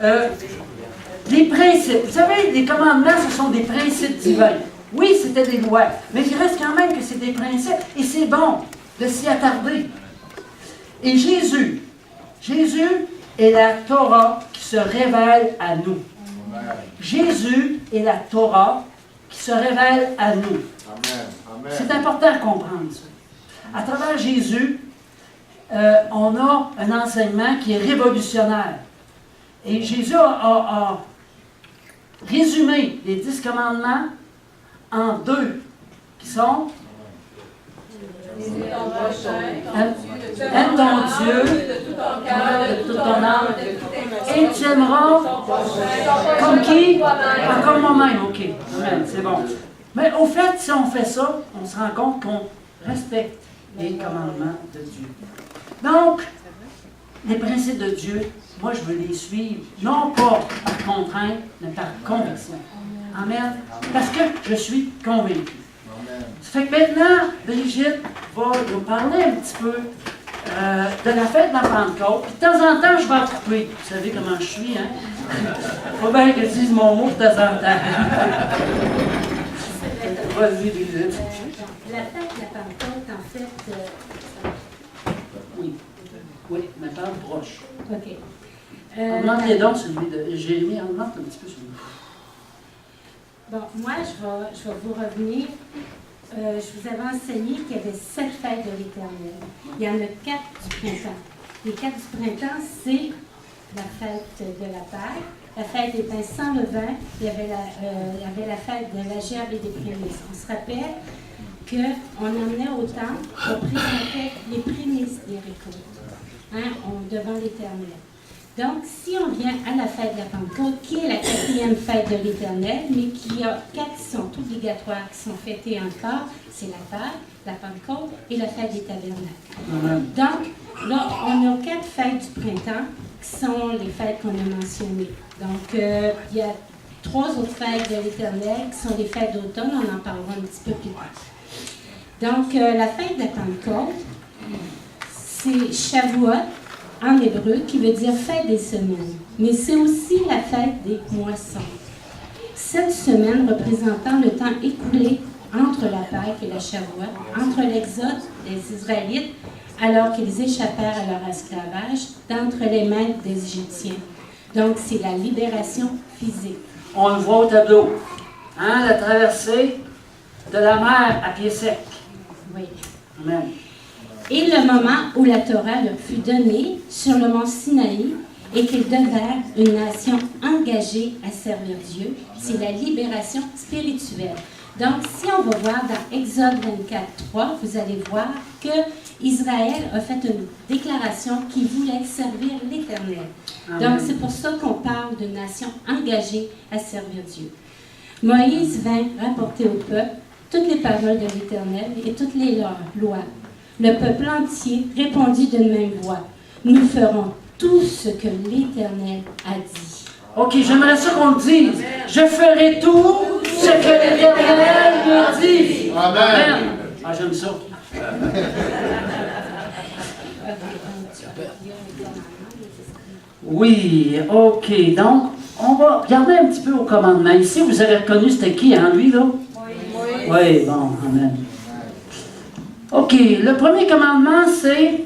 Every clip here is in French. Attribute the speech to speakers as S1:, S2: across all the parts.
S1: les principes. Vous savez, les commandements, ce sont des principes divins. Oui, c'était des lois, mais il reste quand même que c'est des principes. Et c'est bon de s'y attarder. Et Jésus est la Torah qui se révèle à nous. Jésus est la Torah qui se révèle à nous. C'est important de comprendre ça. À travers Jésus, on a un enseignement qui est révolutionnaire. Et Jésus a résumé les 10 commandements en 2, qui sont aime ton Dieu de toute ton âme et tu aimeras comme qui? Comme moi-même. OK, amen, c'est bon. Mais au fait, si on fait ça, on se rend compte qu'on respecte les commandements de Dieu. Donc, les principes de Dieu, moi je veux les suivre, non pas par contrainte, mais par conviction. Amen. Parce que je suis convaincu. Ça fait que maintenant, Brigitte va nous parler un petit peu de la fête de la Pentecôte. Puis de temps en temps, je vais en couper. Vous savez comment je suis, hein? Faut bien que je dise mon mot de temps en temps. Vas-y, Brigitte.
S2: La fête de la Pentecôte, en fait...
S1: Oui, mais parle proche.
S2: OK.
S1: Augmente les dons, celui de Jérémie, augmente un petit peu celui.
S2: Bon, moi, je vais vous revenir. Je vous avais enseigné qu'il y avait 7 fêtes de l'Éternel. Il y en a 4 du printemps. Les 4 du printemps, c'est la fête de la Pâque, la fête des pains sans levain, il y avait la fête de la gerbe et des prémices. On se rappelle qu'on emmenait au temple, on présentait les prémices des récoltes devant l'Éternel. Donc, si on vient à la fête de la Pentecôte, qui est la 4e fête de l'Éternel, mais qui a 4 qui sont obligatoires, qui sont fêtées encore, c'est la Pâque, la Pentecôte et la fête des tabernacles. Donc, là, on a 4 fêtes du printemps qui sont les fêtes qu'on a mentionnées. Donc, il y a 3 autres fêtes de l'Éternel qui sont les fêtes d'automne, on en parlera un petit peu plus tard. Donc, la fête de la Pentecôte, c'est Shavuot, en hébreu, qui veut dire fête des semaines, mais c'est aussi la fête des moissons. Cette semaine représentant le temps écoulé entre la Pâque et la Shavuot, entre l'exode des Israélites, alors qu'ils échappèrent à leur esclavage, d'entre les mains des Égyptiens. Donc, c'est la libération physique.
S1: On le voit au tableau. La traversée de la mer à pied sec.
S2: Oui.
S1: Amen.
S2: Et le moment où la Torah leur fut donnée sur le mont Sinaï et qu'ils devinrent une nation engagée à servir Dieu, c'est la libération spirituelle. Donc, si on va voir dans Exode 24:3, vous allez voir que Israël a fait une déclaration qu'il voulait servir l'Éternel. Donc, c'est pour ça qu'on parle d'une nation engagée à servir Dieu. Moïse vint rapporter au peuple toutes les paroles de l'Éternel et toutes les lois. Le peuple entier répondit d'une même voix. Nous ferons tout ce que l'Éternel a dit.
S1: OK, j'aimerais ça qu'on le dise. Je ferai tout ce que l'Éternel me dit. Amen. Ah, j'aime ça. Oui, OK. Donc, on va regarder un petit peu au commandement. Ici, vous avez reconnu c'était qui, lui, là? Oui, bon, amen. OK, le premier commandement, c'est...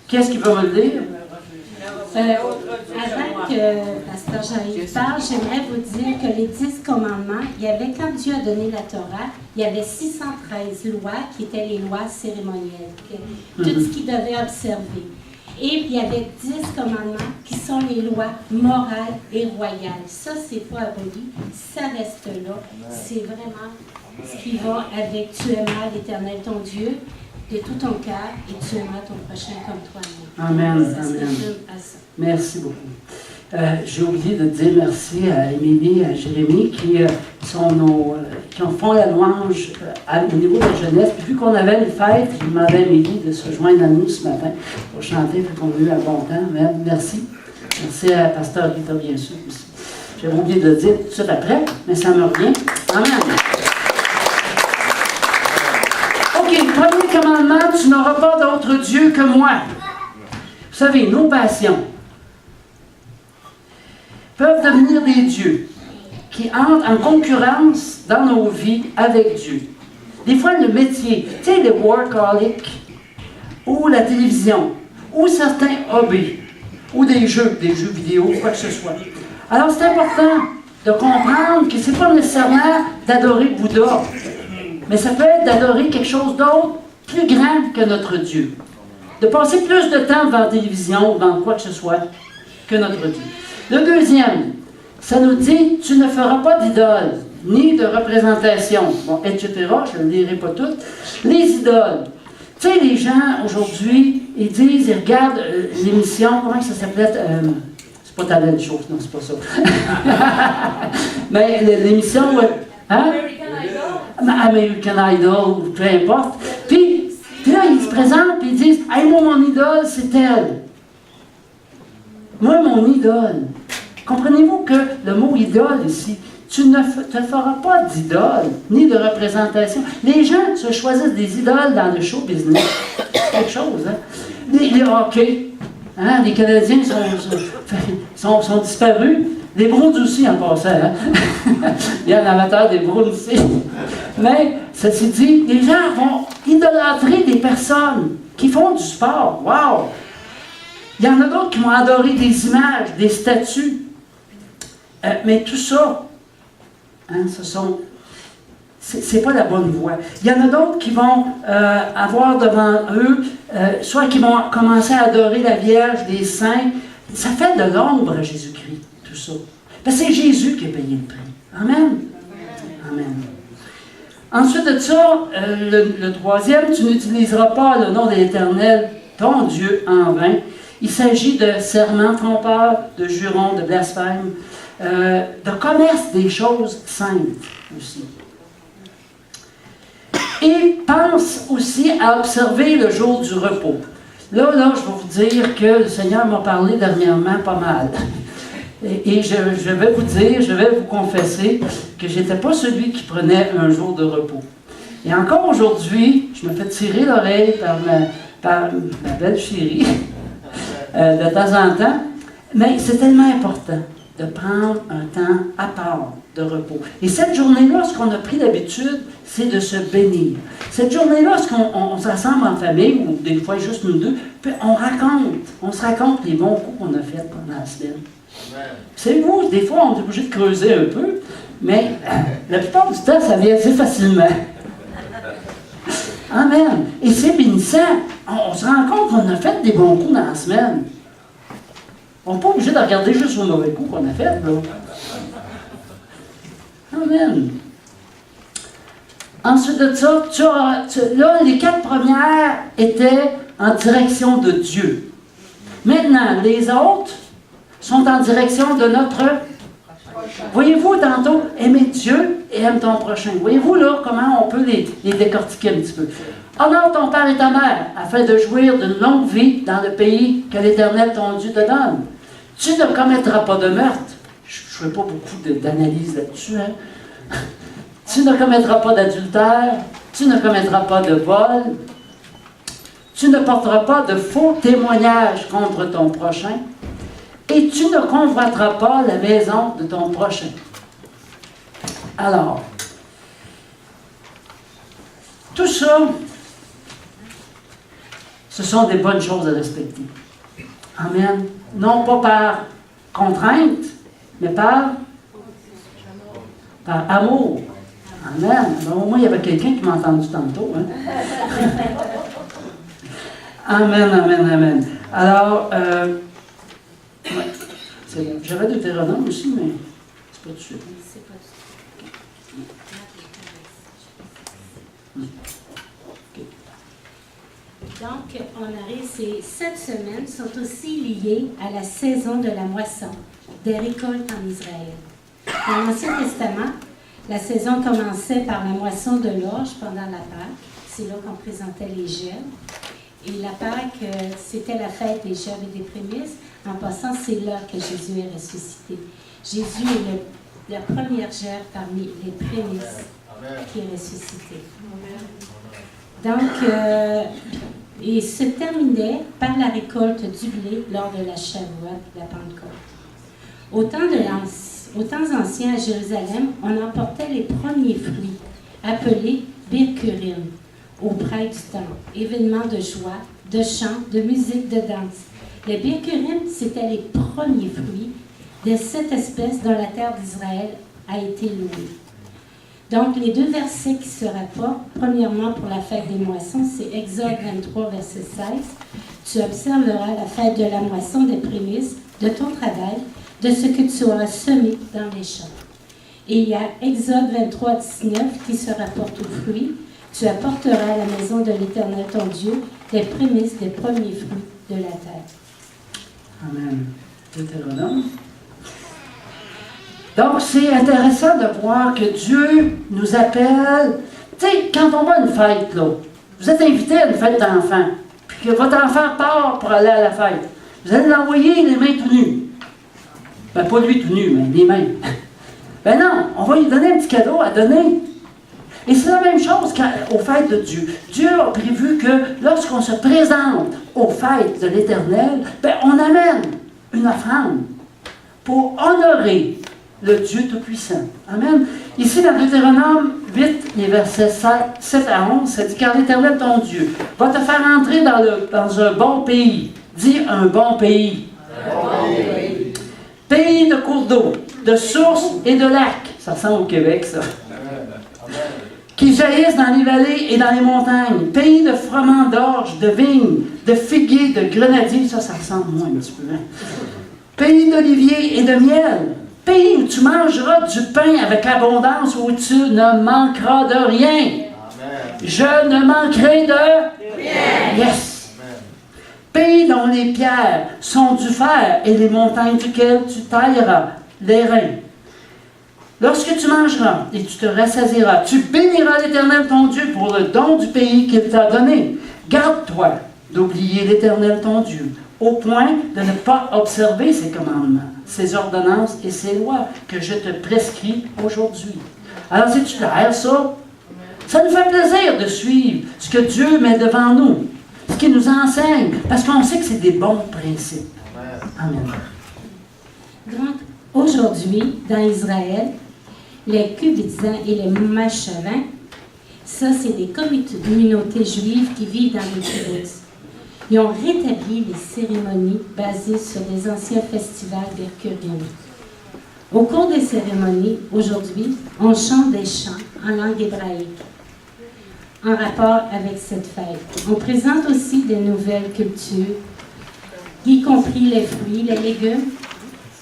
S1: Qu'est-ce qu'il va me le dire?
S2: Avant que Pasteur Jean-Yves parle, j'aimerais vous dire que les 10 commandements, il y avait, quand Dieu a donné la Torah, il y avait 613 lois qui étaient les lois cérémonielles, tout ce qu'il devait observer. Et il y avait 10 commandements qui sont les lois morales et royales. Ça, c'est pas aboli, ça reste là. C'est vraiment ce qui va avec tu aimeras l'Éternel ton Dieu de tout ton cœur et tu aimeras ton prochain comme toi-même.
S1: Amen.
S2: Ça,
S1: Amen.
S2: à ça.
S1: Merci beaucoup. J'ai oublié de dire merci à Émilie et à Jérémie qui font la louange au niveau de la jeunesse. Puis vu qu'on avait une fête, j'ai demandé à Émilie de se joindre à nous ce matin pour chanter, puis qu'on a eu un bon temps. Merci. Merci à Pasteur Rita, bien sûr, aussi. J'avais oublié de le dire tout de suite après, mais ça me revient. Amen. OK, le premier commandement, tu n'auras pas d'autre Dieu que moi. Vous savez, nos passions. peuvent devenir des dieux qui entrent en concurrence dans nos vies avec Dieu. Des fois, le métier, tu sais, les workaholics, ou la télévision, ou certains hobbies, ou des jeux vidéo, quoi que ce soit. Alors, c'est important de comprendre que ce n'est pas nécessairement d'adorer Bouddha, mais ça peut être d'adorer quelque chose d'autre, plus grand que notre Dieu. De passer plus de temps devant la télévision, devant quoi que ce soit, que notre Dieu. Le deuxième, ça nous dit, tu ne feras pas d'idole, ni de représentation, bon, etc. Je ne lirai pas toutes. Les idoles. Tu sais, les gens, aujourd'hui, ils disent, ils regardent l'émission, comment ça s'appelait? C'est pas Talent Show, non, c'est pas ça. Mais l'émission, hein? American Idol, peu importe. Puis là, ils se présentent et ils disent, « Hey, moi, mon idole, c'est elle. Moi, mon idole. » Comprenez-vous que le mot « idole » ici, tu ne te feras pas d'idole, ni de représentation. Les gens se choisissent des idoles dans le show business. C'est quelque chose, hein? Les hockey, hein? Les Canadiens sont disparus. Les Bruins aussi, en passant. Hein? Il y a un amateur des Bruins aussi. Mais, ceci dit, les gens vont idolâtrer des personnes qui font du sport. Wow! Il y en a d'autres qui vont adorer des images, des statues. Mais tout ça, hein, c'est pas la bonne voie. Il y en a d'autres qui vont avoir devant eux, soit qui vont commencer à adorer la Vierge, les saints. Ça fait de l'ombre à Jésus-Christ, tout ça. Parce que c'est Jésus qui a payé le prix. Amen. Amen. Ensuite de ça, le troisième, tu n'utiliseras pas le nom de l'Éternel, ton Dieu, en vain. Il s'agit de serments trompeurs, de jurons, de blasphèmes, de commerce des choses saintes aussi. Et pense aussi à observer le jour du repos. Là, je vais vous dire que le Seigneur m'a parlé dernièrement pas mal. Et je vais vous dire, je vais vous confesser que je n'étais pas celui qui prenait un jour de repos. Et encore aujourd'hui, je me fais tirer l'oreille par ma belle chérie, de temps en temps, mais c'est tellement important de prendre un temps à part de repos. Et cette journée-là, ce qu'on a pris d'habitude, c'est de se bénir. Cette journée-là, ce qu'on s'assemble en famille, ou des fois juste nous deux, puis on se raconte les bons coups qu'on a faits pendant la semaine. C'est vous, des fois, on est obligé de creuser un peu, mais la plupart du temps, ça vient assez facilement. Amen. Et c'est bénissant. On se rend compte qu'on a fait des bons coups dans la semaine. On n'est pas obligé de regarder juste les mauvais coups qu'on a fait, là. Amen. Ensuite de ça, là, les 4 premières étaient en direction de Dieu. Maintenant, les autres sont en direction de notre... Voyez-vous, tantôt, aimer Dieu et aime ton prochain. Voyez-vous, là, comment on peut les décortiquer un petit peu. Honore ton père et ta mère, afin de jouir d'une longue vie dans le pays que l'Éternel, ton Dieu, te donne. Tu ne commettras pas de meurtre. Je ne fais pas beaucoup d'analyse là-dessus, hein? Tu ne commettras pas d'adultère. Tu ne commettras pas de vol. Tu ne porteras pas de faux témoignages contre ton prochain. Et tu ne convoiteras pas la maison de ton prochain. Alors, tout ça, ce sont des bonnes choses à respecter. Amen. Non pas par contrainte, mais par amour. Amen. Alors, au moins, il y avait quelqu'un qui m'a entendu tantôt. Hein? Amen, amen, amen. Alors, ouais, c'est bon. J'avais Deutéronome aussi, mais c'est pas tout de suite. C'est pas tout de suite.
S2: Donc, on arrive, cette semaine sont aussi liées à la saison de la moisson, des récoltes en Israël. Dans l'Ancien Testament, la saison commençait par la moisson de l'orge pendant la Pâque. C'est là qu'on présentait les germes. Et la Pâque, c'était la fête des germes et des prémices. En passant, c'est là que Jésus est ressuscité. Jésus est la première germe parmi les prémices qui est ressuscité. Donc, il se terminait par la récolte du blé lors de la Shavuot, la Pentecôte. Au temps ancien à Jérusalem, on emportait les premiers fruits, appelés Birkurim, auprès du temple, événements de joie, de chant, de musique, de danse. Les Birkurim, c'étaient les premiers fruits de cette espèce dont la terre d'Israël a été louée. Donc, les deux versets qui se rapportent, premièrement pour la fête des moissons, c'est Exode 23, verset 16. Tu observeras la fête de la moisson des prémices de ton travail, de ce que tu auras semé dans les champs. Et il y a Exode 23, 19 qui se rapporte aux fruits. Tu apporteras à la maison de l'Éternel ton Dieu des prémices des premiers fruits de la terre.
S1: Amen. Deutéronome. Donc, c'est intéressant de voir que Dieu nous appelle. Tu sais, quand on va à une fête, là, vous êtes invité à une fête d'enfants, puis que votre enfant part pour aller à la fête, vous allez l'envoyer les mains tout nues. Ben, pas lui tout nu, mais les mains. Ben non, on va lui donner un petit cadeau à donner. Et c'est la même chose aux fêtes de Dieu. Dieu a prévu que lorsqu'on se présente aux fêtes de l'Éternel, ben, on amène une offrande pour honorer le Dieu Tout-Puissant. Amen. Ici, dans Deutéronome 8, les versets 7 à 11, ça dit « Car l'Éternel, ton Dieu, va te faire entrer dans un bon pays. » Dis « un bon pays. » Pays de cours d'eau, de sources et de lacs. Ça ressemble au Québec, ça. Qui jaillissent dans les vallées et dans les montagnes. Pays de froment d'orge, de vignes, de figuiers, de grenadiers. Ça ressemble moins un petit peu. Hein? Pays d'oliviers et de miel. Pays où tu mangeras du pain avec abondance, où tu ne manqueras de rien. Amen. Je ne manquerai de rien. Yes. Pays dont les pierres sont du fer et les montagnes duquel tu tailleras les reins. Lorsque tu mangeras et tu te rassasieras, tu béniras l'Éternel ton Dieu pour le don du pays qu'il t'a donné. Garde-toi d'oublier l'Éternel ton Dieu, au point de ne pas observer ses commandements, ses ordonnances et ses lois que je te prescris aujourd'hui. Alors, c'est-tu clair, ça? Ça nous fait plaisir de suivre ce que Dieu met devant nous, ce qu'il nous enseigne, parce qu'on sait que c'est des bons principes. Amen.
S2: Donc, aujourd'hui, dans Israël, les Cubitzans et les Machavins, ça, c'est des communautés juives qui vivent dans les kibbutz. Ils ont rétabli les cérémonies basées sur les anciens festivals Birkurim. Au cours des cérémonies, aujourd'hui, on chante des chants en langue hébraïque en rapport avec cette fête. On présente aussi des nouvelles cultures, y compris les fruits, les légumes,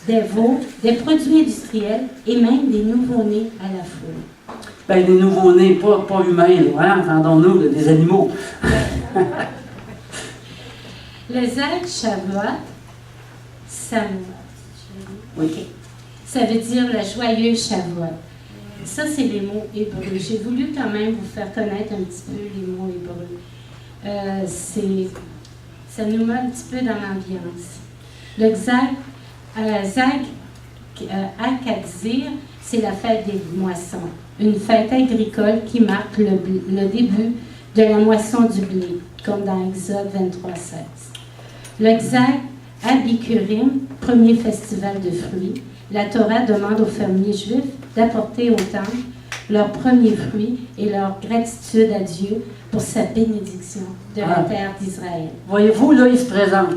S2: des veaux, des produits industriels et même des nouveau-nés à la foule.
S1: Bien, des nouveau-nés, pas humains, là, hein? Entendons-nous, là, des animaux.
S2: Le Zag Shavuot,
S1: oui.
S2: Ça veut dire le joyeux Shavuot. Ça, c'est les mots hébreux. J'ai voulu quand même vous faire connaître un petit peu les mots hébreux. Ça nous met un petit peu dans l'ambiance. Le Zag Akatzir, c'est la fête des moissons. Une fête agricole qui marque le début de la moisson du blé, comme dans Exode 23:16. Le Zag Abikurim, premier festival de fruits. La Torah demande aux fermiers juifs d'apporter au temple leurs premiers fruits et leur gratitude à Dieu pour sa bénédiction de la terre d'Israël.
S1: Voyez-vous, là, il se présente.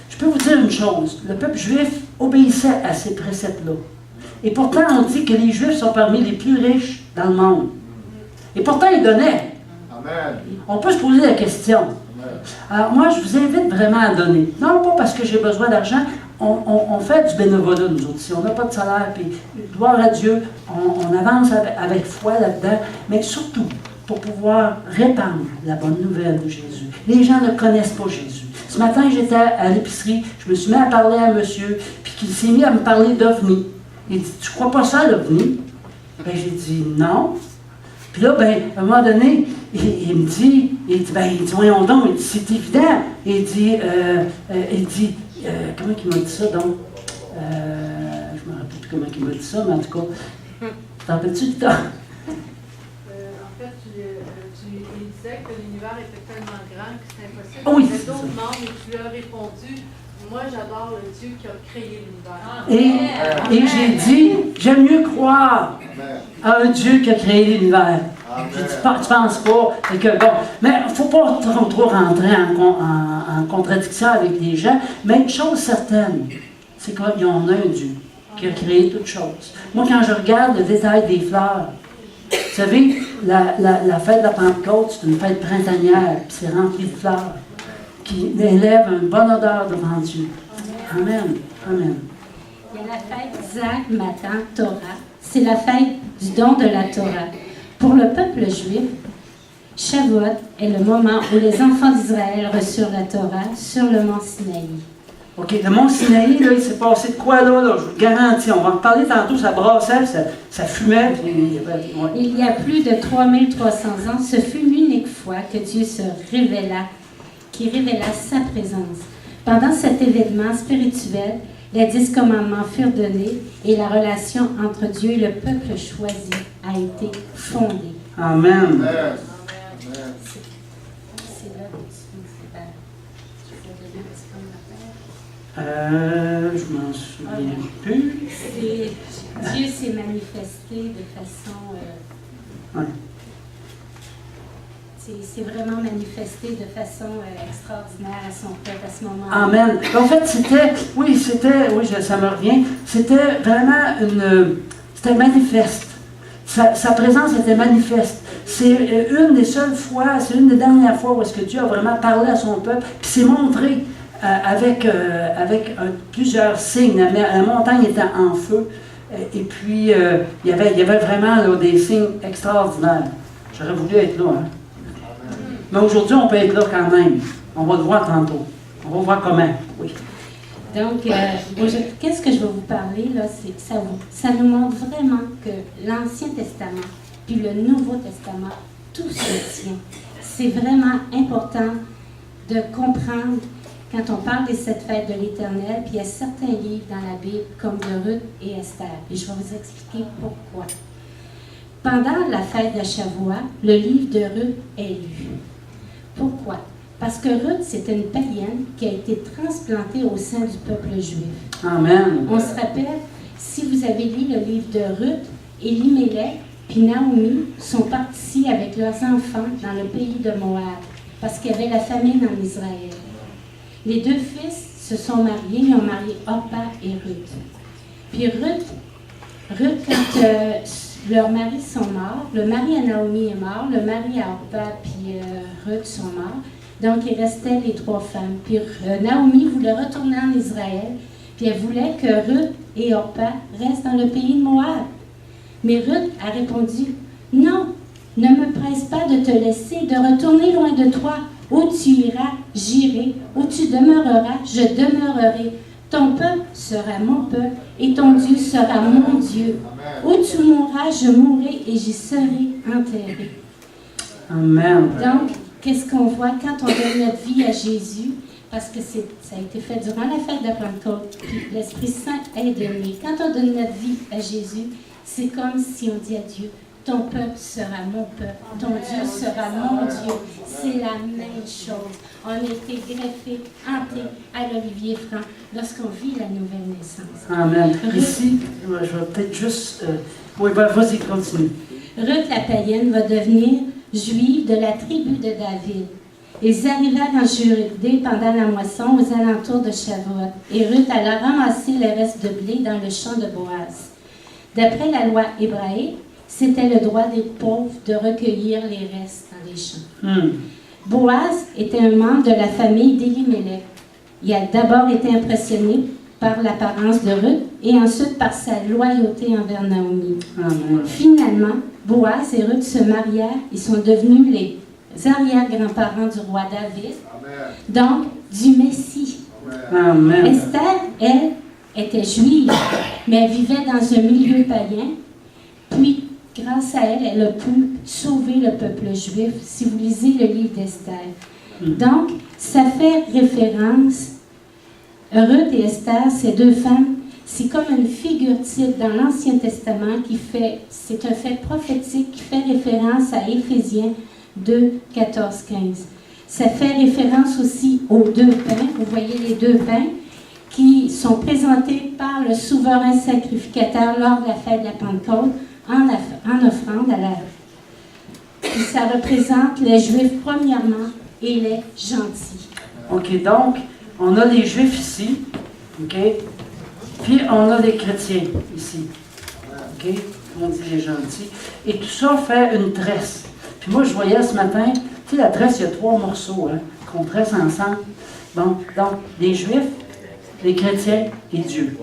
S1: Je peux vous dire une chose, le peuple juif obéissait à ces préceptes-là. Et pourtant, on dit que les Juifs sont parmi les plus riches dans le monde. Et pourtant, ils donnaient. Amen. On peut se poser la question. Amen. Alors moi, je vous invite vraiment à donner. Non pas parce que j'ai besoin d'argent. On fait du bénévolat, nous autres. Si on n'a pas de salaire, puis gloire à Dieu, on avance avec foi là-dedans, mais surtout pour pouvoir répandre la bonne nouvelle de Jésus. Les gens ne connaissent pas Jésus. Ce matin, j'étais à l'épicerie, je me suis mis à parler à un monsieur, puis il s'est mis à me parler d'OVNI. Il dit, tu crois pas ça, l'OVNI? Ben, j'ai dit, non. Puis là, ben, à un moment donné, il me dit, voyons donc, il dit, c'est évident. Il dit, comment il m'a dit ça, donc? Je ne me rappelle plus comment il m'a dit ça, mais en tout cas, t'en rappelles-tu du temps?
S3: En fait, il disait que l'univers était tellement grand que c'était impossible.
S1: Oui,
S3: Il y avait d'autres membres et tu lui as répondu, Moi, j'adore le Dieu qui a créé l'univers.
S1: Et j'ai dit, j'aime mieux croire à un Dieu qui a créé l'univers. J'ai dit, tu penses pas. Et que, bon, mais il ne faut pas trop rentrer en contradiction avec les gens. Mais une chose certaine, c'est qu'on a un Dieu qui a créé toutes choses. Moi, quand je regarde le détail des fleurs, vous savez, la fête de la Pentecôte, c'est une fête printanière, puis c'est rempli de fleurs, qui élève une bonne odeur devant Dieu. Amen. Amen.
S2: Il y a la fête Zak, Matan, Torah. C'est la fête du don de la Torah. Pour le peuple juif, Shavuot est le moment où les enfants d'Israël reçurent la Torah sur le mont Sinaï.
S1: OK, le mont Sinaï, là, il s'est passé de quoi là? Je vous garantis. On va en parler tantôt, ça brassait, ça fumait. Puis, ouais.
S2: Il y a plus de 3300 ans, ce fut l'unique fois que Dieu qui révéla sa présence. Pendant cet événement spirituel, les 10 commandements furent donnés et la relation entre Dieu et le peuple choisi a été fondée.
S1: Amen.
S2: C'est là
S1: je m'en souviens plus.
S2: Dieu s'est manifesté de façon...
S1: Ouais.
S2: C'est vraiment manifesté de façon extraordinaire à son peuple à ce moment-là.
S1: Amen. En fait, ça me revient, c'était vraiment c'était manifeste. Sa présence était manifeste. C'est une des seules fois, c'est une des dernières fois où est-ce que Dieu a vraiment parlé à son peuple, puis s'est montré avec plusieurs signes. La montagne était en feu, et puis il y avait vraiment là, des signes extraordinaires. J'aurais voulu être là, hein. Mais aujourd'hui, on peut être là quand même. On va le voir tantôt. On va voir comment. Oui.
S2: Donc, qu'est-ce que je vais vous parler, là, c'est que ça nous montre vraiment que l'Ancien Testament puis le Nouveau Testament, tout se tient. C'est vraiment important de comprendre quand on parle des 7 fêtes de l'Éternel, puis il y a certains livres dans la Bible, comme de Ruth et Esther. Et je vais vous expliquer pourquoi. Pendant la fête de Shavuot, le livre de Ruth est lu. Pourquoi? Parce que Ruth, c'était une païenne qui a été transplantée au sein du peuple juif.
S1: Amen.
S2: On se rappelle, si vous avez lu le livre de Ruth, Elimelech puis Naomi sont partis avec leurs enfants dans le pays de Moab, parce qu'il y avait la famine en Israël. Les 2 fils se sont mariés, ils ont marié Orpa et Ruth. Puis Ruth quand leurs maris sont morts, le mari à Naomi est mort, le mari à Orpa puis Ruth sont morts. Donc, il restait les 3 femmes. Puis Naomi voulait retourner en Israël, puis elle voulait que Ruth et Orpa restent dans le pays de Moab. Mais Ruth a répondu, « Non, ne me presse pas de te laisser, de retourner loin de toi. Où tu iras, j'irai. Où tu demeureras, je demeurerai. Ton peuple sera mon peuple, et ton Dieu sera mon Dieu. Où tu mourras, je mourrai, et j'y serai enterré. »
S1: Amen.
S2: Donc, qu'est-ce qu'on voit quand on donne notre vie à Jésus? Parce que ça a été fait durant la fête de Pentecôte, puis l'Esprit Saint est donné. Quand on donne notre vie à Jésus, c'est comme si on dit à Dieu, ton peuple sera mon peuple, ton Dieu sera mon Dieu. C'est la même chose. On a été greffés, hantés à l'olivier franc lorsqu'on vit la nouvelle naissance.
S1: Amen. Ici, je vais peut-être juste... Oui, ben, vas-y, continue.
S2: Ruth la païenne va devenir juive de la tribu de David. Ils arrivèrent en Judée pendant la moisson aux alentours de Shavuot, et Ruth alla ramasser les restes de blé dans le champ de Boaz. D'après la loi hébraïque, c'était le droit des pauvres de recueillir les restes dans les champs. Boaz était un membre de la famille d'Elimelech. Il a d'abord été impressionné par l'apparence de Ruth et ensuite par sa loyauté envers Naomi. Finalement, Boaz et Ruth se marièrent. Ils sont devenus les arrière-grands-parents du roi David, donc du Messie.
S1: Amen.
S2: Esther, elle, était juive, mais elle vivait dans un milieu païen. Puis, grâce à elle, elle a pu sauver le peuple juif, si vous lisez le livre d'Esther. Donc, ça fait référence, Ruth et Esther, ces 2 femmes, c'est comme une figure type dans l'Ancien Testament c'est un fait prophétique qui fait référence à Éphésiens 2, 14, 15. Ça fait référence aussi aux 2 pains, vous voyez les 2 pains, qui sont présentés par le souverain sacrificateur lors de la fête de la Pentecôte en offrande à la... Et ça représente les Juifs premièrement et les gentils.
S1: OK, donc, on a les Juifs ici, OK? Puis on a les chrétiens ici, OK? On dit les gentils. Et tout ça fait une tresse. Puis moi, je voyais ce matin, tu sais, la tresse, il y a 3 morceaux, hein, qu'on tresse ensemble. Bon, donc, les Juifs, les chrétiens et Dieu.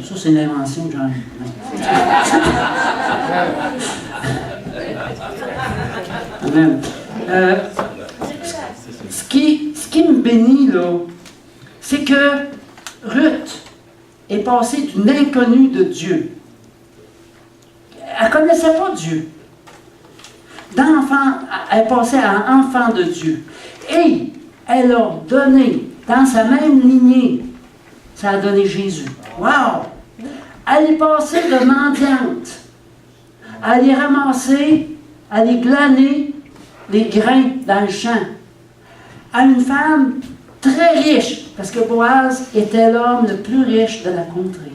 S1: Ça, c'est une invention que j'en ai. Amen. Ce qui me bénit, là, c'est que Ruth est passée d'une inconnue de Dieu. Elle ne connaissait pas Dieu. D'enfant, elle est passée à enfant de Dieu. Et elle a donné, dans sa même lignée, ça a donné Jésus. Wow! Elle est passée de mendiante à aller ramasser, à aller glaner les grains dans le champ, à une femme très riche, parce que Boaz était l'homme le plus riche de la contrée.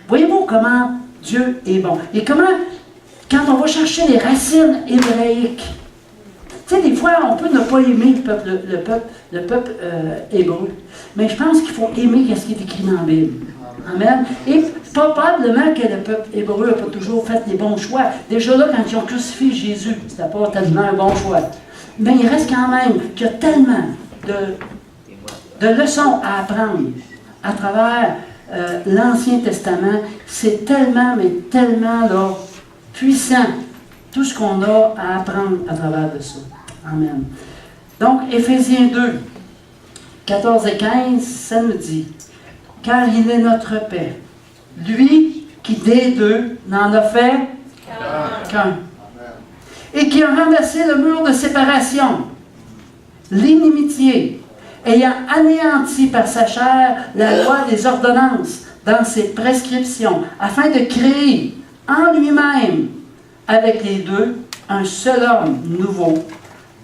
S1: Voyez-vous comment Dieu est bon. Et comment, quand on va chercher les racines hébraïques, tu sais, des fois, on peut ne pas aimer le peuple hébreu, mais je pense qu'il faut aimer ce qui est écrit dans la Bible. Amen. Et probablement que le peuple hébreu n'a pas toujours fait les bons choix. Déjà là, quand ils ont crucifié Jésus, c'était pas tellement un bon choix. Mais il reste quand même qu'il y a tellement de leçons à apprendre à travers l'Ancien Testament. C'est tellement, mais tellement là, puissant, tout ce qu'on a à apprendre à travers de ça. Amen. Donc, Éphésiens 2, 14 et 15, ça nous dit: car il est notre paix, lui qui des deux n'en a fait qu'un, et qui a renversé le mur de séparation, l'inimitié, ayant anéanti par sa chair la loi des ordonnances dans ses prescriptions, afin de créer en lui-même, avec les deux, un seul homme nouveau,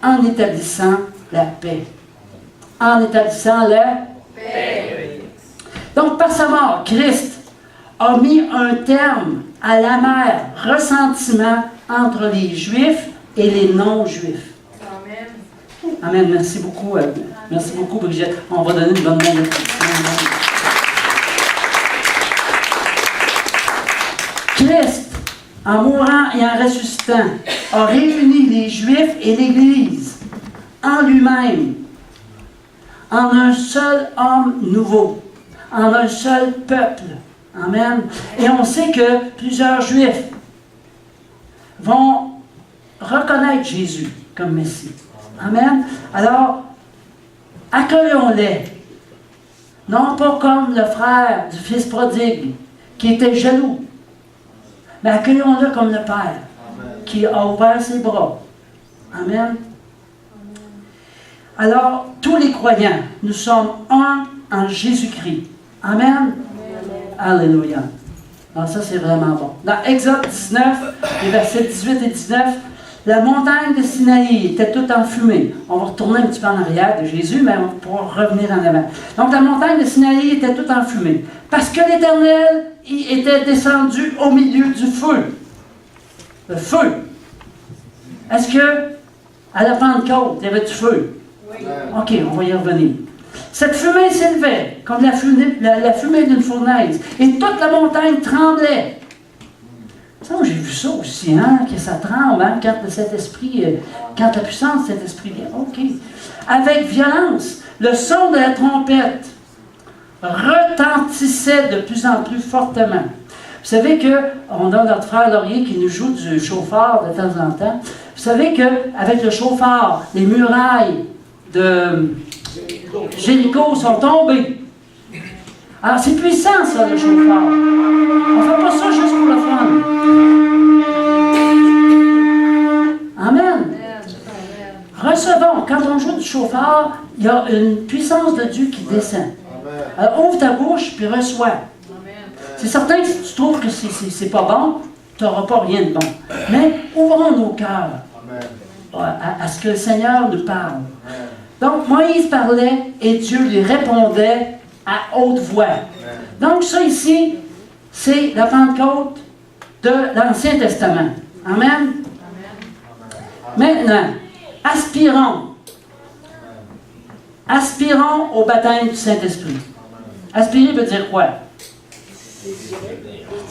S1: en établissant la paix. En établissant la paix. Donc, par sa mort, Christ a mis un terme à l'amer ressentiment entre les Juifs et les non-Juifs. Amen. Amen. Merci beaucoup. Merci beaucoup, Brigitte. On va donner une bonne main. Christ, en mourant et en ressuscitant, a réuni les Juifs et l'Église en lui-même, en un seul homme nouveau, en un seul peuple. Amen. Et on sait que plusieurs Juifs vont reconnaître Jésus comme Messie. Amen. Alors, accueillons-les. Non pas comme le frère du fils prodigue, qui était jaloux, mais accueillons-le comme le Père, qui a ouvert ses bras. Amen. Alors, tous les croyants, nous sommes un en Jésus-Christ. Amen. Alléluia. Alors ça, c'est vraiment bon. Dans Exode 19, les versets 18 et 19, la montagne de Sinaï était toute en fumée. On va retourner un petit peu en arrière de Jésus, mais on pourra revenir en avant. Donc la montagne de Sinaï était toute en fumée, parce que l'Éternel y était descendu au milieu du feu. Le feu. Est-ce que à la Pentecôte, il y avait du feu? Oui. OK, on va y revenir. Cette fumée s'élevait comme la fumée d'une fournaise, et toute la montagne tremblait. Ça, j'ai vu ça aussi, hein, que ça tremble, hein, quand le Saint-Esprit, quand la puissance de Saint-Esprit vient. OK. Avec violence, le son de la trompette retentissait de plus en plus fortement. Vous savez qu'on a notre frère Laurier qui nous joue du chauffard de temps en temps. Vous savez qu'avec le chauffard, les murailles de Jéricho sont tombées. Alors, c'est puissant, ça, le chauffard. On ne fait pas ça juste pour le fun. Amen. Recevons. Quand on joue du chauffard, il y a une puissance de Dieu qui descend. Alors, ouvre ta bouche, puis reçois. C'est certain que si tu trouves que c'est pas bon, tu n'auras pas rien de bon. Mais ouvrons nos cœurs à ce que le Seigneur nous parle. Donc, Moïse parlait et Dieu lui répondait à haute voix. Donc ça ici, c'est la Pentecôte de l'Ancien Testament. Amen. Maintenant, aspirons au baptême du Saint-Esprit. Aspirer veut dire quoi?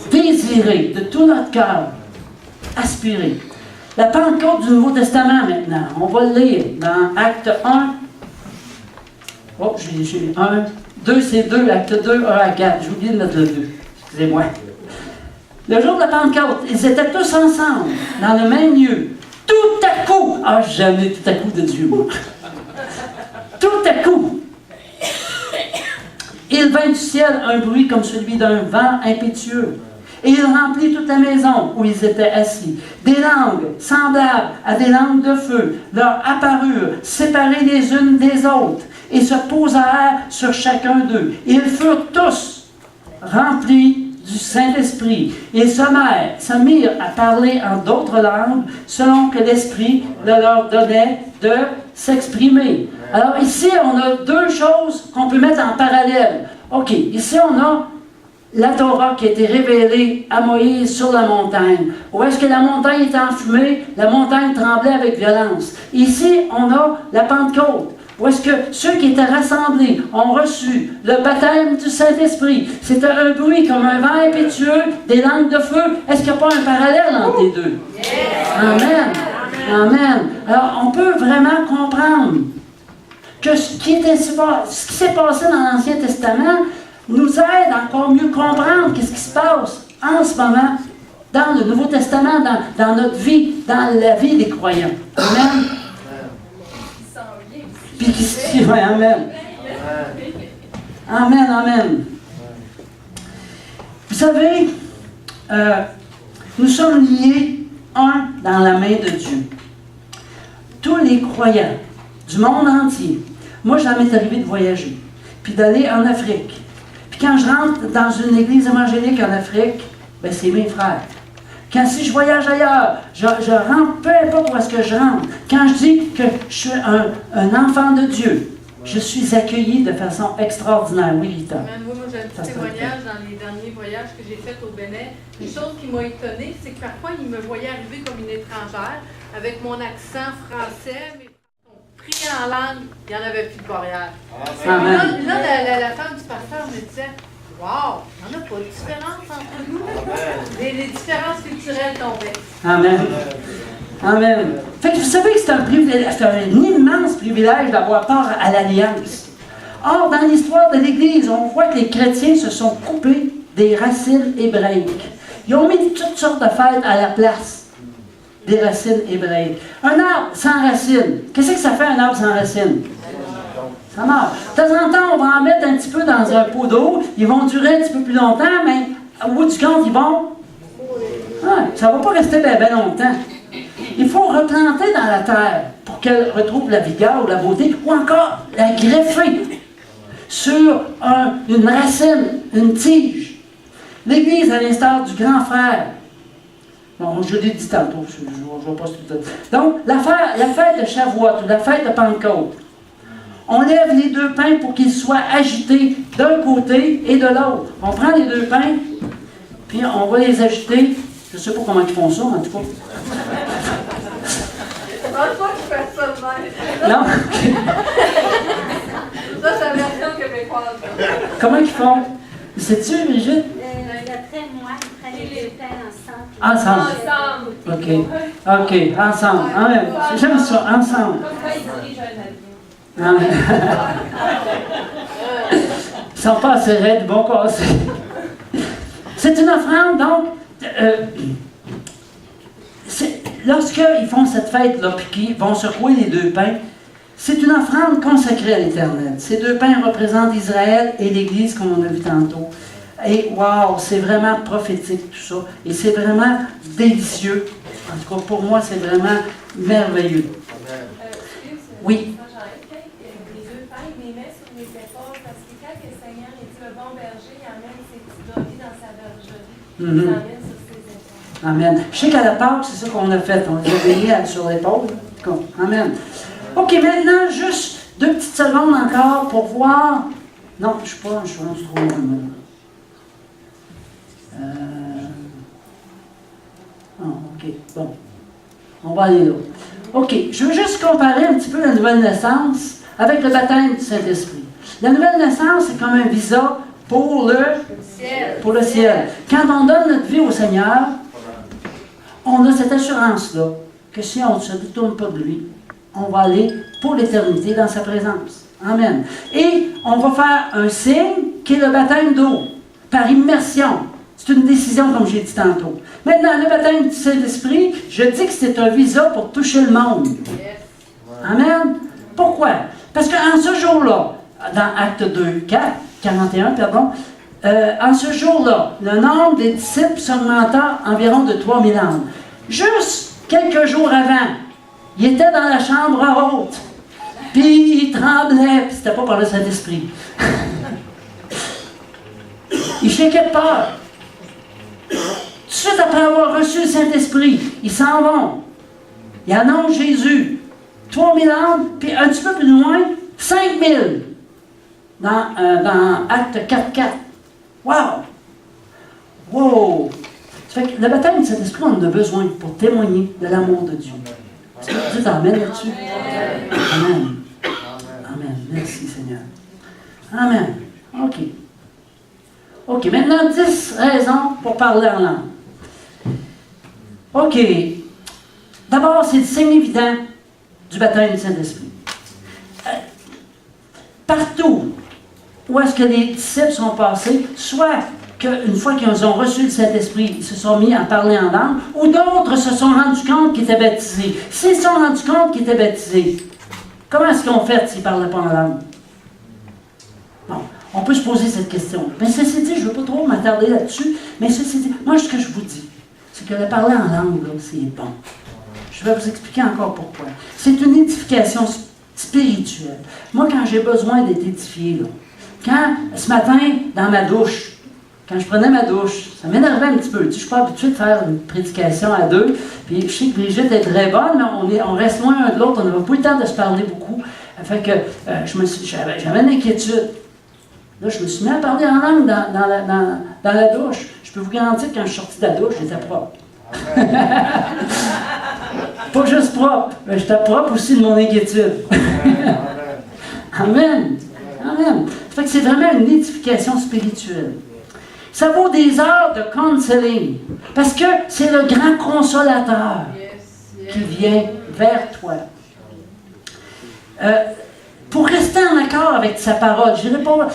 S1: Désirer de tout notre cœur. Aspirer. La Pentecôte du Nouveau Testament maintenant. On va le lire dans Acte 1. Oh, j'ai 1. 2, c'est 2. Acte 2, 1 à 4. J'ai oublié de mettre le 2. Excusez-moi. Le jour de la Pentecôte, ils étaient tous ensemble, dans le même lieu. Tout à coup, jamais tout à coup de Dieu, moi. Tout à coup, il vint du ciel un bruit comme celui d'un vent impétueux. Et il remplit toute la maison où ils étaient assis. Des langues semblables à des langues de feu leur apparurent, séparées les unes des autres, et se posèrent sur chacun d'eux. Ils furent tous remplis du Saint-Esprit. Ils se mirent à parler en d'autres langues, selon que l'Esprit leur donnait de s'exprimer. Alors ici, on a deux choses qu'on peut mettre en parallèle. OK, ici on a la Torah qui a été révélée à Moïse sur la montagne. Où est-ce que la montagne était enfumée, la montagne tremblait avec violence. Ici, on a la Pentecôte. Où est-ce que ceux qui étaient rassemblés ont reçu le baptême du Saint-Esprit. C'était un bruit comme un vent impétueux, des langues de feu. Est-ce qu'il n'y a pas un parallèle entre les deux? Amen. Amen. Alors, on peut vraiment comprendre que ce qui s'est passé dans l'Ancien Testament nous aide à encore mieux comprendre ce qui se passe en ce moment dans le Nouveau Testament, dans notre vie, dans la vie des croyants. Amen. Puis qui se dit, oui, amen. Amen, amen. Vous savez, nous sommes liés, un, dans la main de Dieu. Tous les croyants du monde entier. Moi, ça m'est arrivé de voyager, puis d'aller en Afrique. Puis quand je rentre dans une église évangélique en Afrique, ben c'est mes frères. Si je voyage ailleurs, je rentre, peu importe où est-ce que je rentre. Quand je dis que je suis un enfant de Dieu, je suis accueilli de façon extraordinaire. Oui, Rita.
S3: Moi, j'ai un petit témoignage dans les derniers voyages que j'ai faits au Bénin. Une chose qui m'a étonnée, c'est que parfois, ils me voyaient arriver comme une étrangère, avec mon accent français, mais prier en langue, il n'y en avait plus de barrière.
S1: Amen.
S3: Là, la femme du pasteur me disait, wow, il n'y en a pas de différence entre nous. Les différences culturelles tombaient.
S1: Amen. Amen. Fait que vous savez que c'est un immense privilège d'avoir part à l'Alliance. Or, dans l'histoire de l'Église, on voit que les chrétiens se sont coupés des racines hébraïques. Ils ont mis toutes sortes de fêtes à la place des racines hébraïques. Un arbre sans racines, qu'est-ce que ça fait un arbre sans racines? Ça marche. De temps en temps, on va en mettre un petit peu dans un pot d'eau. Ils vont durer un petit peu plus longtemps, mais au bout du compte, ils vont... ça ne va pas rester bien longtemps. Il faut replanter dans la terre pour qu'elle retrouve la vigueur ou la beauté, ou encore la greffer sur une racine, une tige. L'Église, à l'instar du grand frère, bon, je l'ai dit tantôt, je ne vois pas tout ça. Donc, la fête de Shavuot ou la fête de Pentecôte, on lève les deux pains pour qu'ils soient agités d'un côté et de l'autre. On prend les deux pains, puis on va les agiter. Je ne sais pas comment ils font ça, en tout cas.
S3: Je pense pas qu'ils fassent ça de même.
S1: Non?
S3: Ça, c'est la version québécoise.
S1: Comment ils font? Sais-tu, Brigitte?
S2: D'après moi, ils prennent les deux pains ensemble.
S1: Ensemble. OK, ensemble. Ah, ouais. J'aime ça, ensemble. Ils ne sont pas assez raides, bon casser. C'est une offrande, donc, lorsqu'ils font cette fête-là, puis qu'ils vont secouer les deux pains, c'est une offrande consacrée à l'Éternel. Ces deux pains représentent Israël et l'Église, comme on a vu tantôt. Et wow, c'est vraiment prophétique tout ça. Et c'est vraiment délicieux. En tout cas, pour moi, c'est vraiment merveilleux. Oui.
S4: Les deux pains, il les met sur les épaules parce que quand le Seigneur est le bon berger, il emmène ses petits brebis dans sa bergerie. Il les emmène sur ses épaules.
S1: Amen. Je sais qu'à la Pâque, c'est ça qu'on a fait. On les a mis sur l'épaule. Amen. OK, maintenant, juste 2 petites secondes encore pour voir Non, je suis pas, je suis trop loin. OK, bon. On va aller là. OK, je veux juste comparer un petit peu la nouvelle naissance avec le baptême du Saint-Esprit. La nouvelle naissance, c'est comme un visa pour le ciel. Quand on donne notre vie au Seigneur, on a cette assurance-là que si on ne se détourne pas de lui, on va aller pour l'éternité dans sa présence. Amen. Et on va faire un signe qui est le baptême d'eau, par immersion. C'est une décision, comme j'ai dit tantôt. Maintenant, le baptême du Saint-Esprit, je dis que c'est un visa pour toucher le monde. Amen. Pourquoi? Parce qu'en ce jour-là, dans Acte 2, 41, pardon, en ce jour-là, le nombre des disciples s'augmenta environ de 3000 âmes. Juste quelques jours avant, il était dans la chambre haute. Puis il tremblait, puis c'était pas par le Saint-Esprit. Il shakeait de peur. Tout de suite après avoir reçu le Saint-Esprit, ils s'en vont. Ils annoncent Jésus. 3000 âmes, puis un petit peu plus loin, 5000. Dans Acte 4.4. Wow! Wow! Ça fait que le baptême du Saint-Esprit, on en a besoin pour témoigner de l'amour de Dieu. Tu dis amen là-dessus? Amen. Amen. Merci Seigneur. Amen. OK. OK. Maintenant, 10 raisons pour parler en langue. OK. D'abord, c'est le signe évident du baptême du Saint-Esprit. Partout où est-ce que les disciples sont passés, soit qu'une fois qu'ils ont reçu le Saint-Esprit, ils se sont mis à parler en langue, ou d'autres se sont rendus compte qu'ils étaient baptisés. S'ils se sont rendus compte qu'ils étaient baptisés, comment est-ce qu'ils ont fait s'ils ne parlaient pas en langue? Bon, on peut se poser cette question. Mais ceci dit, je ne veux pas trop m'attarder là-dessus, mais ceci dit, moi, ce que je vous dis, c'est que le parler en langue, là, c'est bon. Je vais vous expliquer encore pourquoi. C'est une édification spirituelle. Moi, quand j'ai besoin d'être édifié, là, quand, ce matin, dans ma douche, quand je prenais ma douche, ça m'énervait un petit peu. Tu sais, je ne suis pas habitué de faire une prédication à deux. Puis je sais que Brigitte est très bonne, mais on reste loin un de l'autre. On n'avait pas eu le temps de se parler beaucoup. Fait que j'avais une inquiétude. Là, je me suis mis à parler en langue dans la douche. Je peux vous garantir que quand je suis sorti de la douche, j'étais propre. Pas juste propre, mais j'étais propre aussi de mon inquiétude. Amen. Amen. Ça fait que c'est vraiment une édification spirituelle. Ça vaut des heures de counseling, parce que c'est le grand consolateur qui vient vers toi. Pour rester en accord avec sa parole, je dirais pas,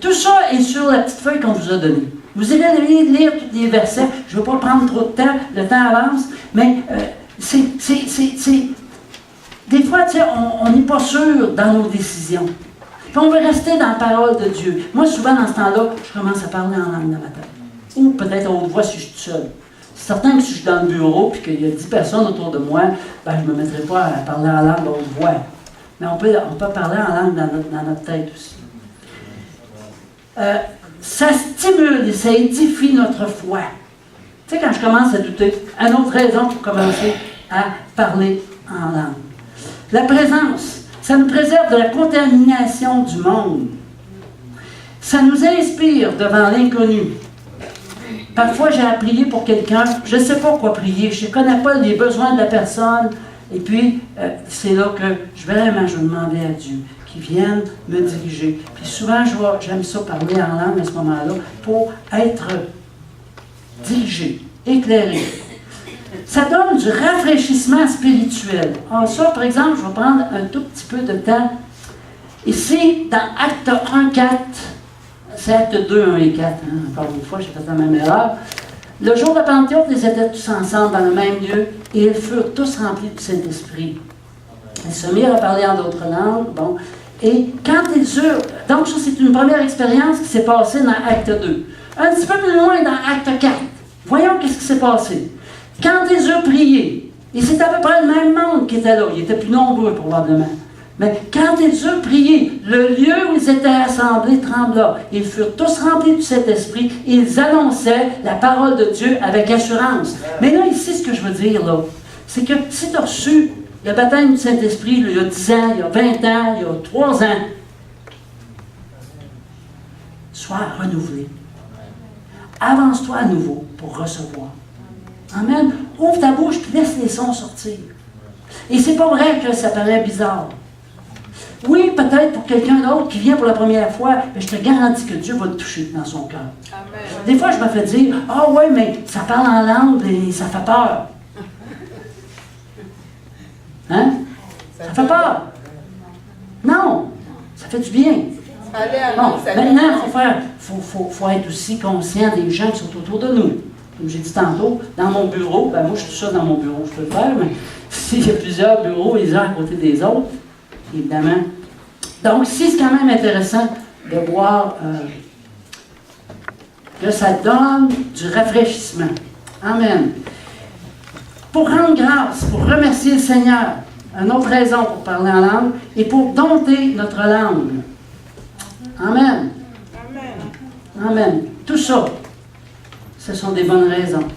S1: tout ça est sur la petite feuille qu'on vous a donnée. Vous irez lire tous les versets, je ne veux pas prendre trop de temps, le temps avance, mais des fois, tu sais, on n'est pas sûr dans nos décisions. Puis on veut rester dans la parole de Dieu. Moi, souvent, dans ce temps-là, je commence à parler en langue dans ma tête. Ou peut-être à haute voix si je suis tout seul. C'est certain que si je suis dans le bureau et qu'il y a 10 personnes autour de moi, ben, je ne me mettrai pas à parler en langue à haute voix. Mais on peut parler en langue dans notre tête aussi. Ça stimule et ça édifie notre foi. Tu sais, quand je commence à douter, une autre raison pour commencer à parler en langue. La présence. Ça nous préserve de la contamination du monde. Ça nous inspire devant l'inconnu. Parfois, j'ai à prier pour quelqu'un, je ne sais pas quoi prier, je ne connais pas les besoins de la personne, et puis c'est là que je vais demander à Dieu qu'il vienne me diriger. Puis souvent, j'aime ça parler en langue à ce moment-là pour être dirigé, éclairé. Ça donne du rafraîchissement spirituel. Alors ça, par exemple, je vais prendre un tout petit peu de temps. Ici, dans Acte 1, 4, c'est Acte 2, 1 et 4, hein, encore une fois, j'ai fait la même erreur. Le jour de Pentecôte, ils étaient tous ensemble dans le même lieu et ils furent tous remplis du Saint-Esprit. Ils se mirent à parler en d'autres langues. Bon. Et quand ils eurent... Donc, ça, c'est une première expérience qui s'est passée dans Acte 2. Un petit peu plus loin, dans Acte 4. Voyons qu'est-ce qui s'est passé. Quand ils eurent prié, et c'est à peu près le même monde qui était là, ils étaient plus nombreux probablement, mais quand ils eurent prié, le lieu où ils étaient assemblés trembla. Ils furent tous remplis du Saint-Esprit, ils annonçaient la parole de Dieu avec assurance. Mais là, ici, ce que je veux dire, là, c'est que si tu as reçu le baptême du Saint-Esprit il y a 10 ans, il y a 20 ans, il y a 3 ans, sois renouvelé. Avance-toi à nouveau pour recevoir. Amen. Ouvre ta bouche et laisse les sons sortir. Et c'est pas vrai que ça paraît bizarre. Oui, peut-être pour quelqu'un d'autre qui vient pour la première fois, mais je te garantis que Dieu va te toucher dans son cœur. Des fois, je me fais dire, « Ah ouais, mais ça parle en langue et ça fait peur. » Hein? Ça fait peur. Non, ça fait du bien. Bon, maintenant, faut être aussi conscient des gens qui sont autour de nous. Comme j'ai dit tantôt, dans mon bureau, ben moi je suis tout ça dans mon bureau, je peux le faire, mais s'il y a plusieurs bureaux, les uns à côté des autres, évidemment. Donc, si c'est quand même intéressant de voir que ça donne du rafraîchissement. Amen. Pour rendre grâce, pour remercier le Seigneur, une autre raison pour parler en langue, et pour dompter notre langue. Amen. Amen. Tout ça, ce sont des bonnes raisons.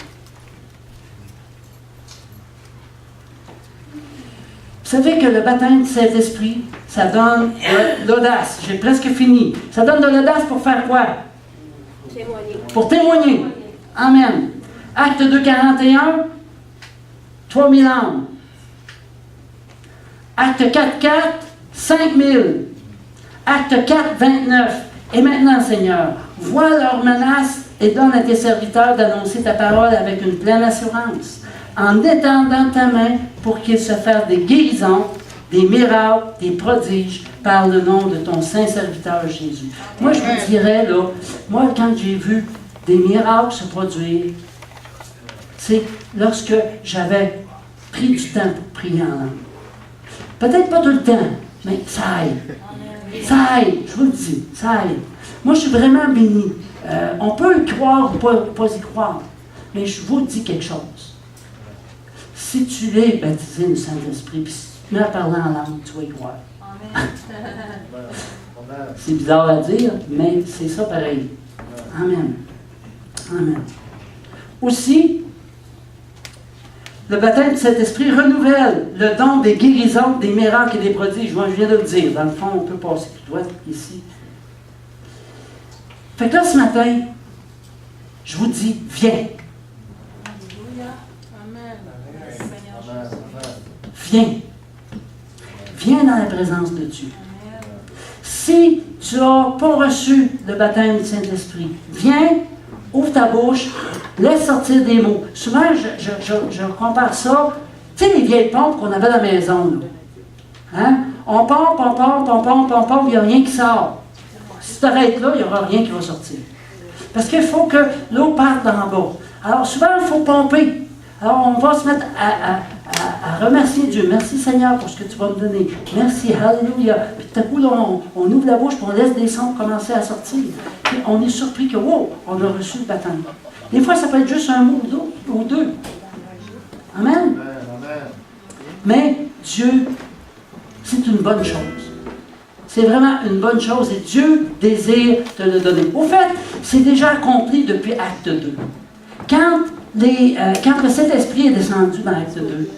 S1: Vous savez que le baptême du Saint-Esprit, ça donne de l'audace. J'ai presque fini. Ça donne de l'audace pour faire quoi?
S4: Témoigner.
S1: Pour témoigner. Amen. Acte 2:41, 3000 âmes. Acte 4:4, 5000. Acte 4:29. Et maintenant, Seigneur, vois leurs menaces et donne à tes serviteurs d'annoncer ta parole avec une pleine assurance, en étendant ta main pour qu'ils se fassent des guérisons, des miracles, des prodiges, par le nom de ton saint serviteur Jésus. Moi, je vous dirais, là, moi, quand j'ai vu des miracles se produire, c'est lorsque j'avais pris du temps pour prier en langue. Peut-être pas tout le temps, mais ça aide. Ça aide, je vous le dis, ça aide. Moi, je suis vraiment béni. On peut y croire ou pas y croire, mais je vous dis quelque chose. Si tu es baptisé du Saint-Esprit, puis si tu te mets à parler en langue, tu vas y croire. C'est bizarre à dire, mais c'est ça pareil. Amen. Amen. Aussi, le baptême du Saint-Esprit renouvelle le don des guérisons, des miracles et des prodiges. Moi, je viens de le dire. Dans le fond, on peut passer tout droit ici. Fait que là, ce matin, je vous dis, viens. Viens. Viens dans la présence de Dieu. Si tu n'as pas reçu le baptême du Saint-Esprit, viens, ouvre ta bouche, laisse sortir des mots. Souvent, je compare ça, tu sais, les vieilles pompes qu'on avait à la maison. Là. Hein? On pompe, il n'y a rien qui sort. Si tu arrêtes là, il n'y aura rien qui va sortir. Parce qu'il faut que l'eau parte d'en bas. Alors, souvent, il faut pomper. Alors, on va se mettre à remercier Dieu. Merci Seigneur pour ce que tu vas me donner. Merci, Alléluia. Puis tout à coup, là, on ouvre la bouche et on laisse des sons commencer à sortir. Puis on est surpris que, wow, on a reçu le baptême. Des fois, ça peut être juste un mot ou deux. Amen. Mais Dieu, c'est une bonne chose. C'est vraiment une bonne chose et Dieu désire te le donner. Au fait, c'est déjà accompli depuis Acte 2. Quand le Saint-Esprit est descendu dans Acte 2,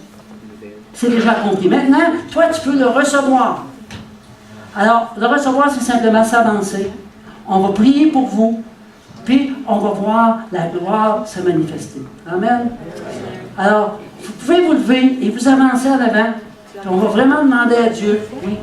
S1: c'est déjà accompli. Maintenant, toi, tu peux le recevoir. Alors, le recevoir, c'est simplement s'avancer. On va prier pour vous, puis on va voir la gloire se manifester. Amen. Alors, vous pouvez vous lever et vous avancer en avant. Puis on va vraiment demander à Dieu, oui,